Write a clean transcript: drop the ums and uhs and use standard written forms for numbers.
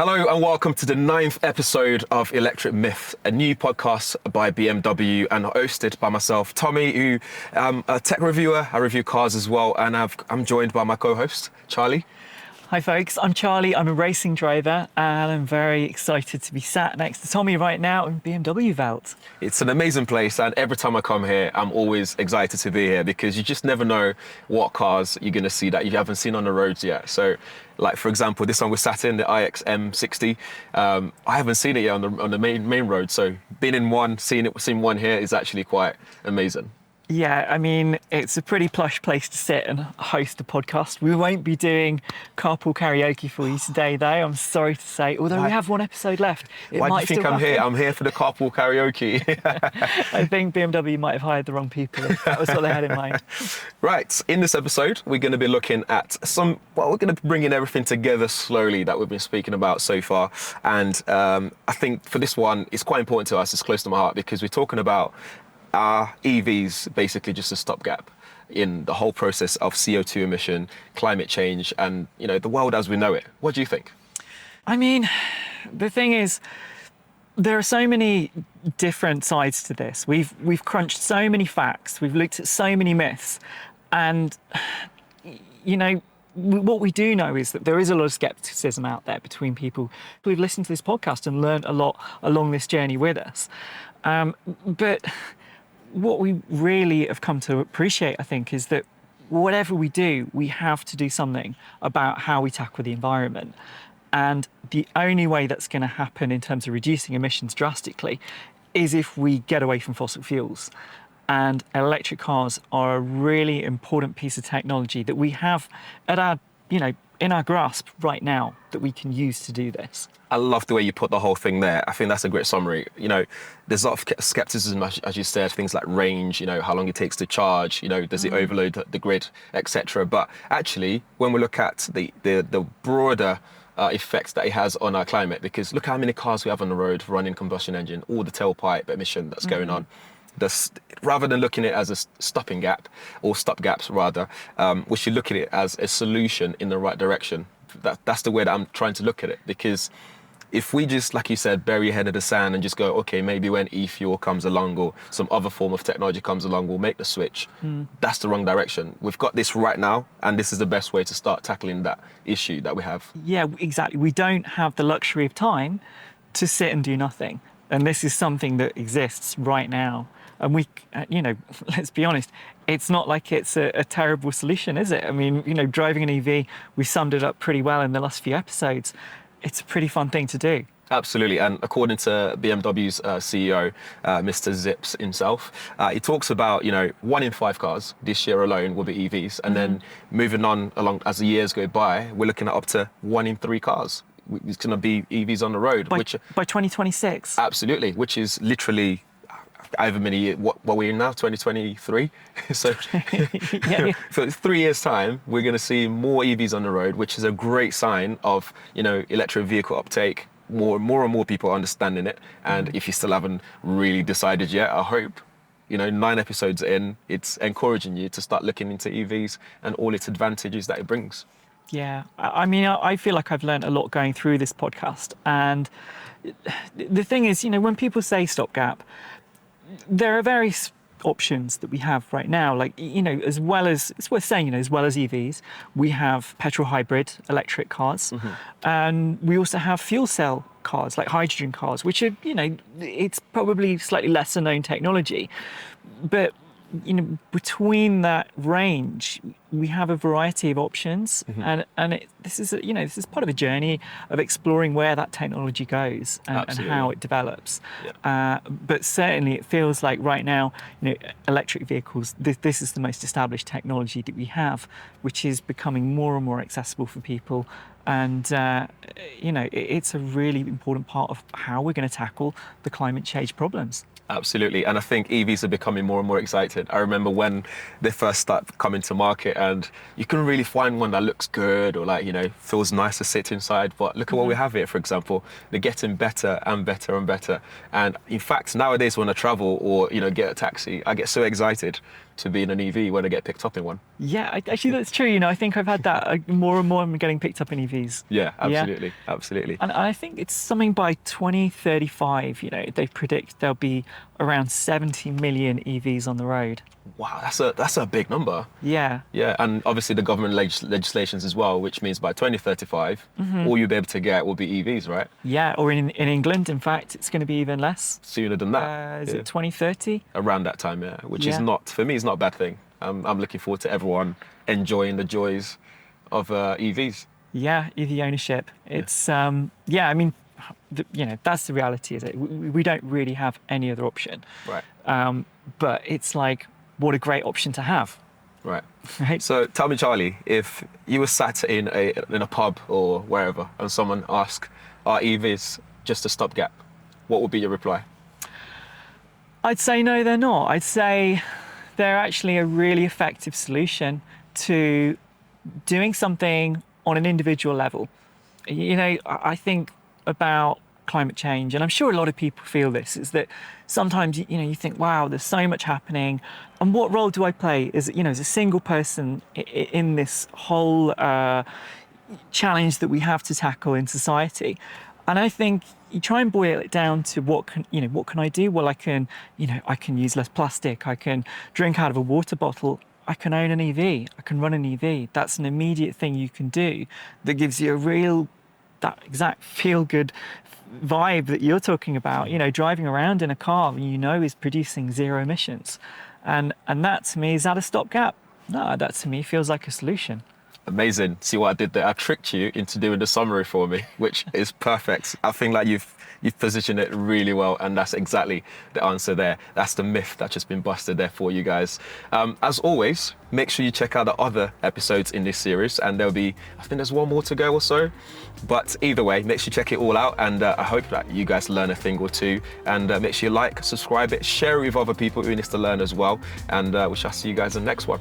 Hello and welcome to the 9th episode of Electric Myth, a new podcast by BMW and hosted by myself, Tommy, who am a tech reviewer. I review cars as well, and I'm joined by my co-host, Charlie. Hi folks, I'm Charlie, I'm a racing driver and I'm very excited to be sat next to Tommy right now in BMW Welt. It's an amazing place, and every time I come here, I'm always excited to be here because you just never know what cars you're going to see that you haven't seen on the roads yet. So, like for example, this one we're sat in, the iX M60. I haven't seen it yet on the main road, so being in one, seeing one here is actually quite amazing. Yeah, I mean, it's a pretty plush place to sit and host a podcast. We won't be doing carpool karaoke for you today, though, I'm sorry to say, although we have one episode left. Why do you think I'm here? I'm here for the carpool karaoke. I think BMW might have hired the wrong people, if that was what they had in mind. Right, in this episode, we're going to be looking at we're going to be bringing everything together slowly that we've been speaking about so far. And I think for this one, it's quite important to us, it's close to my heart, because we're talking about are EVs basically just a stopgap in the whole process of CO2 emission, climate change, and the world as we know it? What do you think? I mean, the thing is, there are so many different sides to this. We've crunched so many facts, we've looked at so many myths, and what we do know is that there is a lot of skepticism out there between people who've listened to this podcast and learned a lot along this journey with us. But what we really have come to appreciate, I think, is that whatever we do, we have to do something about how we tackle the environment. And the only way that's going to happen in terms of reducing emissions drastically is if we get away from fossil fuels. And electric cars are a really important piece of technology that we have at our, in our grasp right now that we can use to do this. I love the way you put the whole thing there. I think that's a great summary. There's a lot of skepticism, as you said, things like range, how long it takes to charge, does it overload the grid, etc. But actually, when we look at the broader effects that it has on our climate, because look how many cars we have on the road running combustion engine, all the tailpipe emission that's going on. Rather than looking at it as a stopping gap, or stopgaps rather, we should look at it as a solution in the right direction. That's the way that I'm trying to look at it, because if we just, like you said, bury your head in the sand and just go, okay, maybe when e-fuel comes along or some other form of technology comes along, we'll make the switch. That's the wrong direction. We've got this right now, and this is the best way to start tackling that issue that we have. Yeah, exactly. We don't have the luxury of time to sit and do nothing. And this is something that exists right now. And we, let's be honest, it's not like it's a terrible solution, is it? I mean, driving an EV, we summed it up pretty well in the last few episodes. It's a pretty fun thing to do. Absolutely, and according to BMW's CEO, Mr. Zips himself, he talks about, 1 in 5 cars this year alone will be EVs, and then moving on along as the years go by, we're looking at up to 1 in 3 cars. It's going to be EVs on the road. By 2026? Absolutely, which is literally however many years, what we're in now, 2023. So for 3 years' time, we're going to see more EVs on the road, which is a great sign of, electric vehicle uptake. More and more people are understanding it. And if you still haven't really decided yet, I hope, 9 episodes in, it's encouraging you to start looking into EVs and all its advantages that it brings. Yeah, I mean, I feel like I've learned a lot going through this podcast. And the thing is, when people say stopgap, there are various options that we have right now. Like, as well as, it's worth saying, as well as EVs, we have petrol hybrid electric cars. And we also have fuel cell cars, like hydrogen cars, which are, it's probably slightly lesser known technology. But between that range, we have a variety of options, and this is part of a journey of exploring where that technology goes and how it develops. But certainly, it feels like right now, electric vehicles. This is the most established technology that we have, which is becoming more and more accessible for people. And, it's a really important part of how we're going to tackle the climate change problems. Absolutely, and I think EVs are becoming more and more excited. I remember when they first started coming to market, and you couldn't really find one that looks good or like, you know, feels nice to sit inside. But look at what we have here, for example. They're getting better and better and better. And in fact, nowadays when I travel or, you know, get a taxi, I get so excited to be in an EV when I get picked up in one. Yeah, actually that's true. You know, I think I've had that more and more. I'm getting picked up in EVs. Yeah, absolutely, absolutely. And I think it's something by 2035, you know, they predict there'll be around 70 million EVs on the road. Wow, that's a big number. Yeah. Yeah, and obviously the government legislations as well, which means by 2035, all you'll be able to get will be EVs, right? Yeah, or in England, in fact, it's going to be even less. Sooner than that. Is it 2030? Around that time, yeah, which is not, for me, it's not a bad thing. I'm looking forward to everyone enjoying the joys of EVs. Yeah, EV ownership. It's, I mean, you know, that's the reality, is it? We don't really have any other option. Right. But it's like, what a great option to have. Right. Right. So tell me, Charlie, if you were sat in a pub or wherever and someone asked, are EVs just a stopgap? What would be your reply? I'd say no, they're not. I'd say they're actually a really effective solution to doing something on an individual level. You know, I think about climate change, and I'm sure a lot of people feel this, is that sometimes, you know, you think, wow, there's so much happening, and what role do I play as, you know, as a single person in this whole challenge that we have to tackle in society? And I think you try and boil it down to what can I do? Well, I can use less plastic. I can drink out of a water bottle. I can own an EV. I can run an EV. That's an immediate thing you can do that gives you that exact feel-good vibe that you're talking about. You know, driving around in a car, you know, is producing zero emissions, and that to me, is that a stopgap? No, that to me feels like a solution. Amazing. See what I did there? I tricked you into doing the summary for me, which is perfect. I think like you've positioned it really well, and that's exactly the answer there. That's the myth that's just been busted there for you guys. As always, make sure you check out the other episodes in this series, and there'll be, I think there's one more to go or so. But either way, make sure you check it all out, and I hope that you guys learn a thing or two, and make sure you like, subscribe it, share it with other people who need to learn as well, and we shall see you guys in the next one.